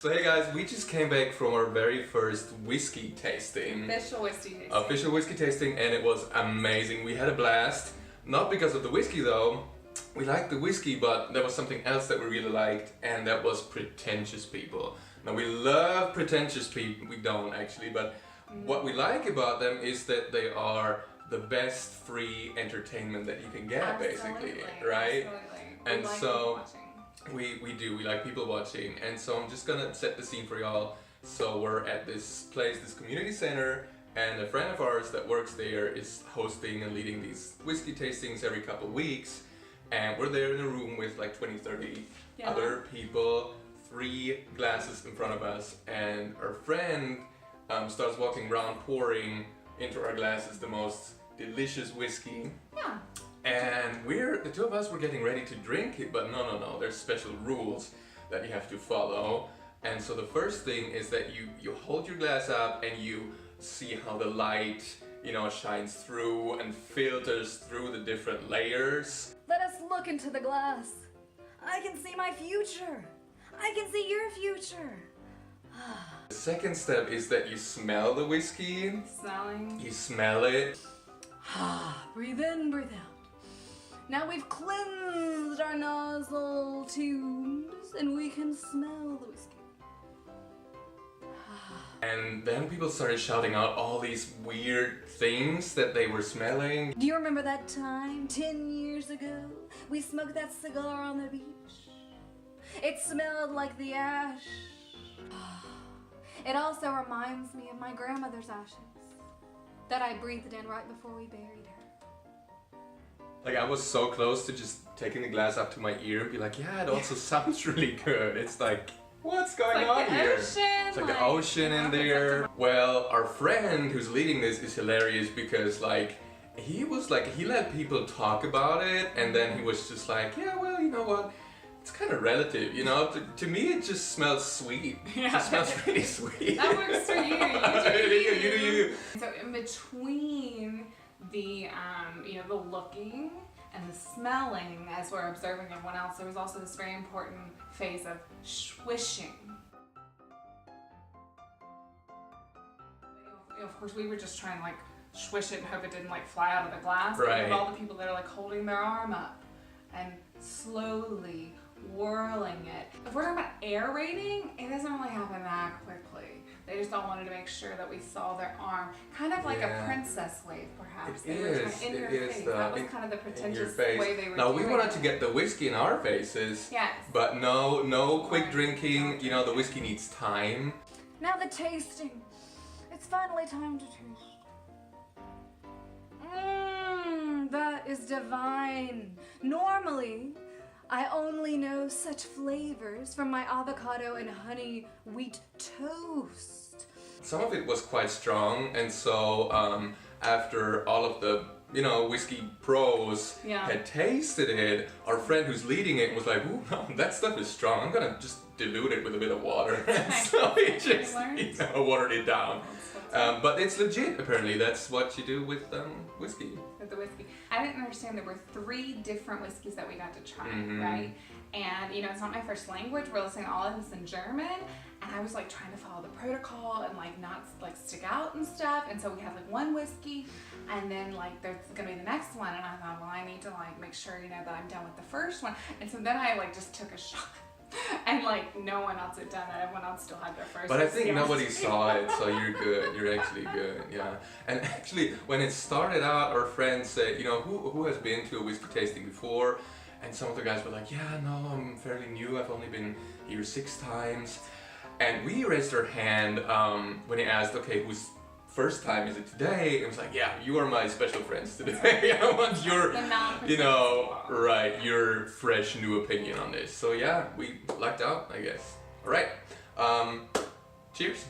So hey guys, we just came back from our very first whiskey tasting. Official whiskey tasting. Official whiskey tasting, and it was amazing. We had a blast. Not because of the whiskey though. We liked the whiskey, but there was something else that we really liked, and that was Pretentious people. Now we love Pretentious people. We don't actually, but what we like about them is that they are the best free entertainment that you can get, basically, right? Absolutely. And we like so watching. we like people watching, and so I'm just gonna set the scene for y'all. So we're at this place, this community center, and a friend of ours that works there is hosting and leading these whiskey tastings every couple weeks, and we're there in a room with like 20-30 other people, 3 glasses in front of us, and our friend starts walking around pouring into our glasses the most delicious whiskey. Yeah. And the two of us were getting ready to drink it, but no, there's special rules that you have to follow. And so the first thing is that you hold your glass up and you see how the light, shines through and filters through the different layers. Let us look into the glass. I can see my future. I can see your future. The second step is that you smell the whiskey. Smelling. You smell it. Breathe in, breathe out. Now we've cleansed our nostril tubes and we can smell the whiskey. And then people started shouting out all these weird things that they were smelling. Do you remember that time, 10 years ago, we smoked that cigar on the beach? It smelled like the ash. It also reminds me of my grandmother's ashes that I breathed in right before we buried her. Like, I was so close to just taking the glass up to my ear and be like, yeah, it also sounds really good. It's like, what's going on here? Ocean, it's like the ocean in there. Well, our friend who's leading this is hilarious because he let people talk about it, and then he was just like, yeah, well, you know what? It's kind of relative, To me, it just smells sweet. Yeah. It just smells really sweet. That works for you. You do you. So in between the the looking and the smelling, as we're observing everyone else, there was also this very important phase of swishing. Of course, we were just trying to swish it and hope it didn't fly out of the glass. Right. But with all the people that are holding their arm up and slowly whirling it. If we're talking about aerating, it doesn't really happen that quickly. They just all wanted to make sure that we saw their arm, kind of like a princess wave, perhaps. It is. In your It is face. That was kind of the pretentious way they were Now doing we wanted it. to get the whiskey in our faces. Yes. But no quick drinking. The whiskey needs time. Now the tasting. It's finally time to taste. That is divine. Normally, I only know such flavors from my avocado and honey wheat toast. Some of it was quite strong, and so after all of the whiskey pros had tasted it, our friend who's leading it was like, ooh, no, that stuff is strong. I'm gonna just dilute it with a bit of water. And so he just watered it down. But it's legit, apparently. That's what you do with whiskey. With the whiskey. I didn't understand there were 3 different whiskeys that we got to try, right? And it's not my first language. We're listening to all of this in German, and I was trying to follow the protocol and not stick out and stuff. And so we had one whiskey, and then there's gonna be the next one, and I thought, well, I need to make sure that I'm done with the first one. And so then I just took a shot. And no one else had done it. Everyone else still had their first. But I think nobody saw it, so you're good. You're actually good, yeah. And actually, when it started out, our friend said, who has been to a whiskey tasting before? And some of the guys were like, yeah, no, I'm fairly new. I've only been here 6 times. And we raised our hand when he asked, okay, whose first time is it today? It was like, yeah, you are my special friends today. I want your, your fresh new opinion on this. So yeah, we lucked out, I guess. All right, cheers.